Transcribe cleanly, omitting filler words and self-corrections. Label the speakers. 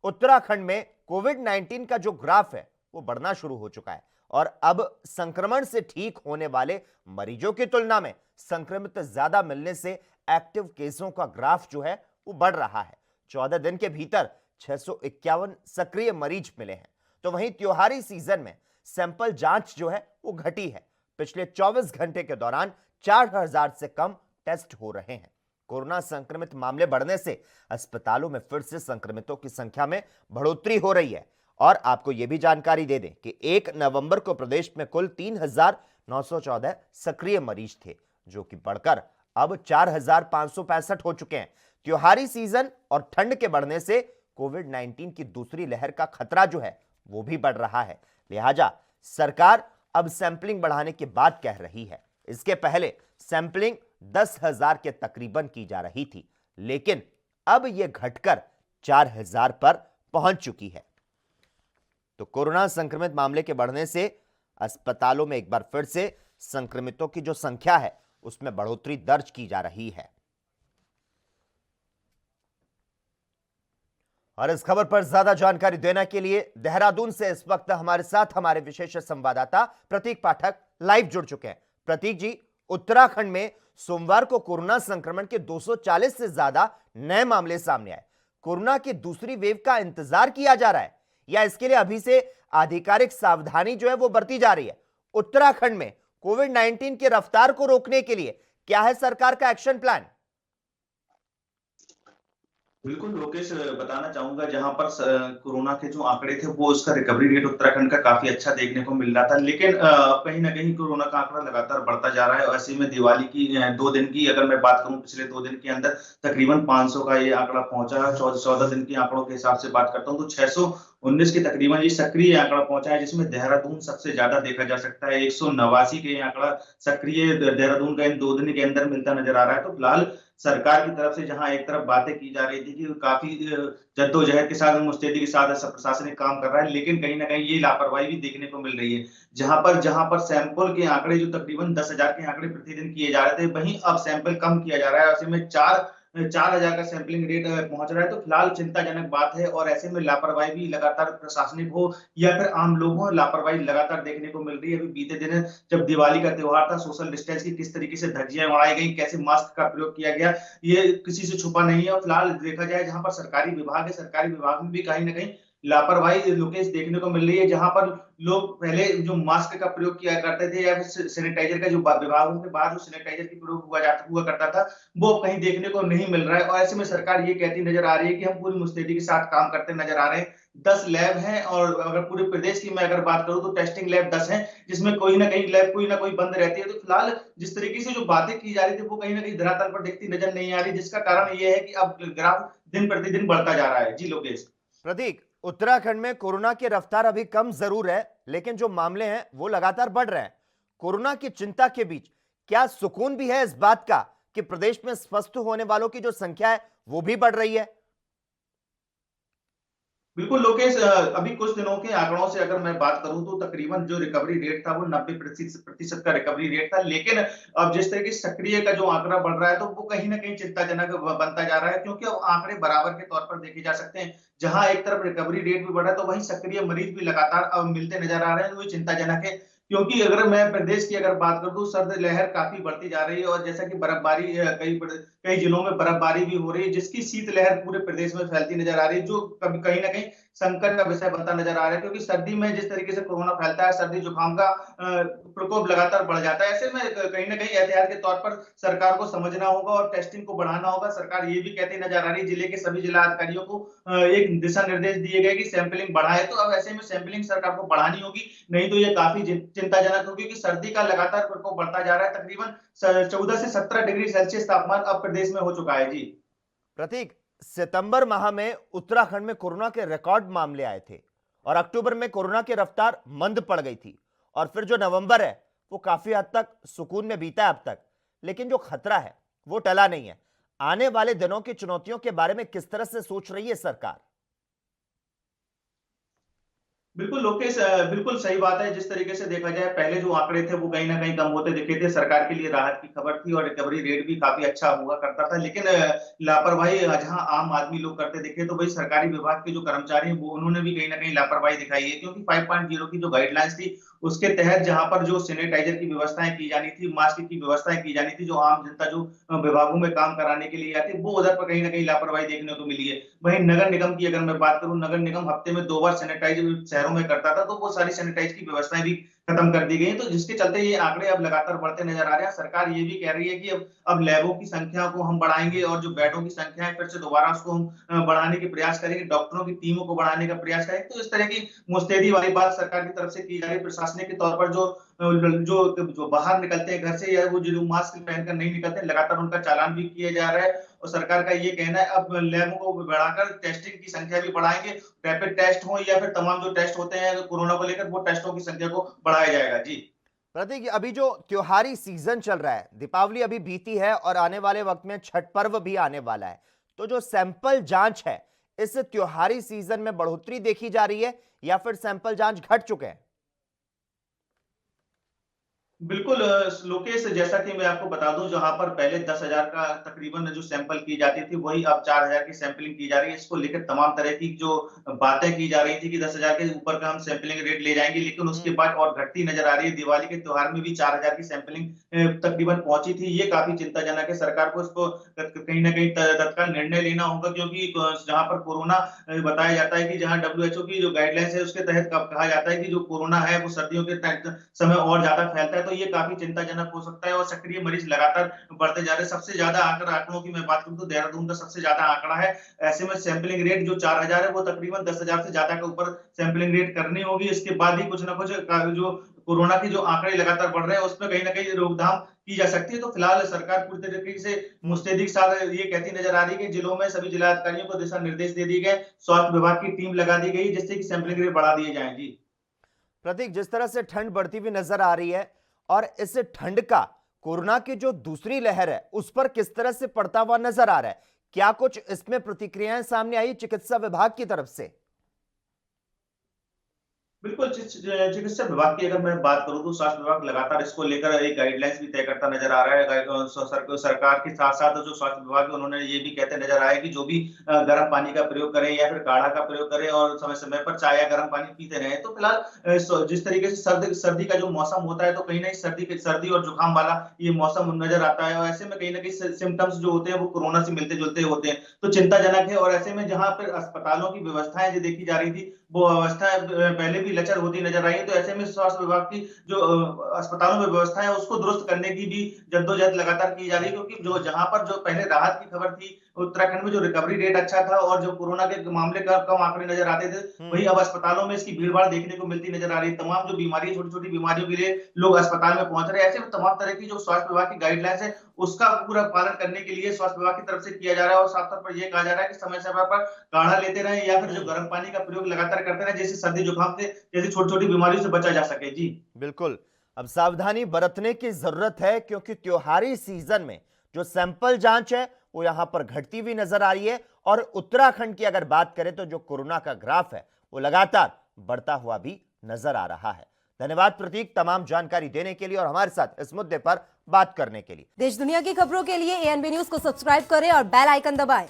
Speaker 1: उत्तराखंड में कोविड-19 का जो ग्राफ है वो बढ़ना शुरू हो चुका है और अब संक्रमण से ठीक होने वाले मरीजों की तुलना में संक्रमित ज्यादा मिलने से एक्टिव केसों का ग्राफ जो है वो बढ़ रहा है। 14 दिन के भीतर 651 सक्रिय मरीज मिले हैं। तो वहीं त्योहारी सीजन में सैंपल जांच जो है वो घटी है। पिछले 24 घंटे के दौरान 4000 से कम टेस्ट हो रहे हैं। कोरोना संक्रमित मामले बढ़ने से अस्पतालों में फिर से संक्रमितों की संख्या में बढ़ोतरी हो रही है। और आपको यह भी जानकारी दे दें कि 1 नवंबर को प्रदेश में कुल 3914 सक्रिय मरीज थे, जो कि बढ़कर अब 4565 हो चुके हैं। त्योहारी सीजन और ठंड के बढ़ने से कोविड-19 की दूसरी लहर का खतरा जो है वो भी बढ़ रहा है। लिहाजा सरकार अब सैंपलिंग बढ़ाने की बात कह रही है। इसके पहले सैंपलिंग 10,000 के तकरीबन की जा रही थी, लेकिन अब यह घटकर 4,000 पर पहुंच चुकी है। तो कोरोना संक्रमित मामले के बढ़ने से अस्पतालों में एक बार फिर से संक्रमितों की जो संख्या है उसमें बढ़ोतरी दर्ज की जा रही है। और इस खबर पर ज्यादा जानकारी देने के लिए देहरादून से इस वक्त हमारे साथ हमारे विशेष संवाददाता प्रतीक पाठक लाइव जुड़ चुके हैं। प्रतीक जी, उत्तराखंड में सोमवार को कोरोना संक्रमण के 240 से ज्यादा नए मामले सामने आए। कोरोना की दूसरी वेव का इंतजार किया जा रहा है या इसके लिए अभी से आधिकारिक सावधानी जो है वो बरती जा रही है? उत्तराखंड में कोविड-19 की रफ्तार को रोकने के लिए क्या है सरकार का एक्शन प्लान?
Speaker 2: बिल्कुल लोकेश, बताना चाहूँगा जहाँ पर कोरोना के जो आंकड़े थे वो उसका रिकवरी रेट उत्तराखंड का काफ़ी अच्छा देखने को मिल रहा था। लेकिन कहीं न कहीं कोरोना का आंकड़ा लगातार बढ़ता जा रहा है और ऐसे में दिवाली की 2 दिन की अगर मैं बात करूँ, पिछले 2 दिन के अंदर तकरीबन 500 का ये आंकड़ा पहुँचा है। 14 दिन के आंकड़ों के हिसाब से बात करता हूँ तो 619 के तकरीबन ये सक्रिय आंकड़ा पहुँचा है, जिसमें देहरादून सबसे ज़्यादा देखा जा सकता है। 189 के ये आंकड़ा सक्रिय देहरादून का इन 2 दिन के अंदर मिलता नज़र आ रहा है। तो फिलहाल सरकार की तरफ से जहाँ एक तरफ बातें की जा रही थी कि काफ़ी जद्दोजहद के साथ, मुस्तैदी के साथ प्रशासनिक काम कर रहा है, लेकिन कहीं न कहीं ये लापरवाही भी देखने को मिल रही है। जहाँ पर सैंपल के आंकड़े जो तकरीबन 10,000 के आंकड़े प्रतिदिन किए जा रहे थे, वहीं अब सैंपल कम किया जा रहा है। ऐसे में 4,000 का सैंपलिंग रेट पहुँच रहा है, तो फिलहाल चिंताजनक बात है और ऐसे में लापरवाही भी लगातार प्रशासनिक हो या फिर आम लोग हों, लापरवाही लगातार देखने को मिल रही है। अभी बीते दिन जब दिवाली का त्योहार था, सोशल डिस्टेंस की किस तरीके से धज्जियाँ उड़ाई गई, कैसे मास्क का प्रयोग किया गया, ये किसी से छुपा नहीं है। और फिलहाल देखा जाए जहाँ पर सरकारी विभाग है, सरकारी विभाग में भी कहीं न कहीं लापरवाही लोकेश देखने को मिल रही है। जहाँ पर लोग पहले जो मास्क का प्रयोग किया करते थे या फिर सैनिटाइज़र का जो विभागों के बाहर जो सैनिटाइज़र की प्रयोग हुआ करता था, वो अब कहीं देखने को नहीं मिल रहा है। और ऐसे में सरकार ये कहती नज़र आ रही है कि हम पूरी मुस्तैदी के साथ काम करते नज़र आ रहे हैं। 10 लैब हैं और अगर पूरे प्रदेश की मैं अगर बात करूँ तो टेस्टिंग लैब 10 हैं, जिसमें कोई न कहीं लैब कोई न कोई बंद रहती है। तो फिलहाल जिस तरीके से जो बातें की जा रही थी, वो कहीं न कहीं धरातल पर दिखती नज़र नहीं आ रही, जिसका कारण ये है कि अब ग्राफ दिन-प्रतिदिन बढ़ता जा रहा है। जी, लोकेश।
Speaker 1: प्रतीक, उत्तराखंड में कोरोना की रफ्तार अभी कम जरूर है, लेकिन जो मामले हैं वो लगातार बढ़ रहे हैं। कोरोना की चिंता के बीच क्या सुकून भी है इस बात का कि प्रदेश में स्वस्थ होने वालों की जो संख्या है वो भी बढ़ रही है?
Speaker 2: बिल्कुल लोकेश, अभी कुछ दिनों के आंकड़ों से अगर मैं बात करूं तो तकरीबन जो रिकवरी रेट था वो 90% का रिकवरी रेट था। लेकिन अब जिस तरीके से सक्रिय का जो आंकड़ा बढ़ रहा है तो वो कहीं ना कहीं चिंताजनक बनता जा रहा है, क्योंकि अब आंकड़े बराबर के तौर पर देखे जा सकते हैं। जहां एक तरफ रिकवरी रेट भी बढ़ रहा है तो वहीं सक्रिय मरीज भी लगातार अब मिलते नजर आ रहे हैं, तो ये चिंताजनक है। क्योंकि अगर मैं प्रदेश की अगर बात करूं तो सर्द लहर काफी बढ़ती जा रही है और जैसा कि बर्फबारी कई जिलों में बर्फबारी भी हो रही है, जिसकी शीत लहर पूरे प्रदेश में फैलती नजर आ रही है, जो कभी कहीं ना कहीं संकट का विषय बनता नजर आ रहा है। क्योंकि सर्दी में जिस तरीके से कोरोना फैलता है, सर्दी जुकाम का प्रकोप लगातार बढ़ जाता है। ऐसे में कहीं ना कहीं एहतियात के तौर पर सरकार को समझना होगा और टेस्टिंग को बढ़ाना होगा। सरकार ये भी कहती नजर आ रही है, जिले के सभी जिला अधिकारियों को एक दिशा निर्देश दिए गए कि सैंपलिंग बढ़ाए। तो अब ऐसे में सैंपलिंग सरकार को बढ़ानी होगी, नहीं तो ये काफी चिंताजनक होगी कि सर्दी का लगातार प्रकोप बढ़ता जा रहा है। तकरीबन 14 से 17 डिग्री सेल्सियस तापमान अब प्रदेश में हो चुका है। जी।
Speaker 1: प्रतीक, सितंबर माह में उत्तराखंड में कोरोना के रिकॉर्ड मामले आए थे और अक्टूबर में कोरोना की रफ्तार मंद पड़ गई थी और फिर जो नवंबर है वो काफी हद तक सुकून में बीता है अब तक। लेकिन जो खतरा है वो टला नहीं है। आने वाले दिनों की चुनौतियों के बारे में किस तरह से सोच रही है सरकार?
Speaker 2: बिल्कुल लोकेश, बिल्कुल सही बात है। जिस तरीके से देखा जाए पहले जो आंकड़े थे वो कहीं न कहीं कम होते दिखे थे। सरकार के लिए राहत की खबर थी और रिकवरी रेट भी काफ़ी अच्छा हुआ करता था। लेकिन लापरवाही जहाँ आम आदमी लोग करते दिखे तो वही सरकारी विभाग के जो कर्मचारी हैं वो उन्होंने भी कहीं न कहीं लापरवाही दिखाई है। क्योंकि 5.0 की जो गाइडलाइंस थी उसके तहत जहाँ पर जो सैनिटाइज़र की व्यवस्थाएँ की जानी थी, मास्क की व्यवस्थाएँ की जानी थी, जो आम जनता जो विभागों में काम कराने के लिए आती है, वो उधर पर कहीं न कहीं लापरवाही देखने को मिली है। वहीं नगर निगम की अगर मैं बात करूँ, नगर निगम हफ्ते में 2 बार सैनिटाइज़ शहरों में करता था, तो वो सारी सैनिटाइज़ की व्यवस्थाएँ भी खत्म कर दी गई हैं। तो जिसके चलते ये आंकड़े अब लगातार बढ़ते नज़र आ रहे हैं। सरकार ये भी कह रही है कि अब लैबों की संख्या को हम बढ़ाएँगे और जो बेडों की संख्या है फिर से दोबारा उसको हम बढ़ाने के प्रयास करेंगे, डॉक्टरों की टीमों को बढ़ाने का प्रयास करेंगे। तो इस तरह की मुस्तैदी वाली बात सरकार की तरफ से की जा रही है। प्रशासनिक के तौर पर जो बाहर निकलते हैं घर से या वो जो मास्क पहनकर नहीं निकलते हैं, लगातार उनका चालान भी किया जा रहा है। और सरकार का ये कहना है अब लैबों को बढ़ाकर टेस्टिंग की संख्या भी बढ़ाएँगे। रैपिड टेस्ट हो या फिर तमाम जो टेस्ट होते हैं कोरोना को लेकर, वो टेस्टों की संख्या को बढ़ाया जाएगा। जी।
Speaker 1: प्रतीक, अभी जो त्योहारी सीजन चल रहा है, दीपावली अभी बीती है और आने वाले वक्त में छठ पर्व भी आने वाला है, तो जो सैंपल जांच है इस त्योहारी सीजन में बढ़ोतरी देखी जा रही है या फिर सैंपल जांच घट चुके हैं?
Speaker 2: बिल्कुल, लोकेश, जैसा कि मैं आपको बता दूं, जहां पर पहले 10,000 का तकरीबन जो सैंपल की जाती थी वही अब 4,000 की सैंपलिंग की जा रही है। इसको लेकर तमाम तरह की जो बातें की जा रही थी कि 10,000 के ऊपर का हम सैंपलिंग रेट ले जाएंगे, लेकिन उसके बाद और घटती नजर आ रही है। दिवाली के त्योहार में भी 4,000 की सैंपलिंग तकरीबन पहुंची थी। ये काफी चिंताजनक है। सरकार को इसको कहीं ना कहीं तत्काल निर्णय लेना होगा, क्योंकि जहां पर कोरोना बताया जाता है कि जहां डब्ल्यूएचओ की जो गाइडलाइंस है उसके तहत कहा जाता है कि जो कोरोना है वो सर्दियों के समय और ज्यादा फैलता है। तो ये काफी चिंताजनक हो सकता है और सक्रिय मरीज लगातार बढ़ते जा रहे हैं। सबसे ज्यादा आंकड़ों की मैं बात करूं तो देहरादून का सबसे ज्यादा आंकड़ा है। ऐसे में सैंपलिंग रेट जो 4,000 है वो तकरीबन 10,000 से ज्यादा के ऊपर सैंपलिंग रेट करनी होगी। इसके बाद ही कुछ ना कुछ जो कोरोना के जो आंकड़े लगातार बढ़ रहे हैं उसमें कहीं ना कहीं रोकथाम की जा सकती है। तो फिलहाल सरकार पूरी तरीके से मुस्तैदी के साथ ये कहती नजर आ रही है कि जिलों में सभी जिलाधिकारियों को दिशा निर्देश दे दिए गए, स्वास्थ्य विभाग की टीम लगा दी गई जिससे कि सैंपलिंग रेट बढ़ा दिए जाए। जी।
Speaker 1: प्रतीक, जिस तरह से ठंड बढ़ती हुई नजर आ रही है और इस ठंड का कोरोना की जो दूसरी लहर है उस पर किस तरह से पड़ता हुआ नजर आ रहा है, क्या कुछ इसमें प्रतिक्रियाएं सामने आई चिकित्सा विभाग की तरफ से?
Speaker 2: बिल्कुल, चिकित्सा विभाग की अगर मैं बात करूँ तो स्वास्थ्य विभाग लगातार इसको लेकर एक गाइडलाइंस भी तय करता नज़र आ रहा है। सरकार के साथ-साथ जो स्वास्थ्य विभाग है उन्होंने ये भी कहते नज़र आए कि जो भी गर्म पानी का प्रयोग करें या फिर काढ़ा का प्रयोग करें और समय-समय पर चाय या गर्म पानी पीते रहें। तो फिलहाल जिस तरीके से सर्दी का जो मौसम होता है तो कहीं न कहीं सर्दी और जुकाम वाला ये मौसम नज़र आता है और ऐसे में कहीं न कहीं सिम्पटम्स जो होते हैं वो कोरोना से मिलते-जुलते होते हैं। तो चिंताजनक है और ऐसे में जहाँ पर अस्पतालों की व्यवस्थाएँ जो देखी जा रही थी वो अवस्था पहले भी लचर होती नजर आई है। तो ऐसे में स्वास्थ्य विभाग की जो अस्पतालों में व्यवस्था है उसको दुरुस्त करने की भी जद्दोजहद लगातार की जा रही है, क्योंकि जो जहां पर जो पहले राहत की खबर थी उत्तराखंड में जो रिकवरी रेट अच्छा था और जो कोरोना के मामले का कम आंकड़े नजर आते थे, वही अब अस्पतालों में इसकी भीड़-भाड़ देखने को मिलती नजर आ रही है। तमाम जो बीमारी, छोटी-छोटी बीमारियों के लिए लोग अस्पताल में पहुंच रहे हैं। ऐसे में तमाम तरह की जो स्वास्थ्य विभाग की गाइडलाइंस है उसका पूरा पालन करने के लिए स्वास्थ्य विभाग की तरफ से किया जा रहा है और साफ तौर पर यह कहा जा रहा है कि समय-समय पर काढ़ा लेते रहें या फिर जो गर्म पानी का प्रयोग लगातार करते रहें, जैसे सर्दी जुकाम से जैसी छोटी-छोटी बीमारियों से बचा जा सके। जी।
Speaker 1: बिल्कुल, अब सावधानी बरतने की जरूरत है क्योंकि त्योहारी सीजन में जो सैंपल जांच है वो यहां पर घटती हुई नजर आ रही है और उत्तराखंड की अगर बात करें तो जो कोरोना का ग्राफ है वो लगातार बढ़ता हुआ भी नजर आ रहा है। धन्यवाद प्रतीक, तमाम जानकारी देने के लिए और हमारे साथ इस मुद्दे पर बात करने के लिए।
Speaker 3: देश दुनिया की खबरों के लिए एएनबी न्यूज को सब्सक्राइब करें और बेल आइकन दबाएं।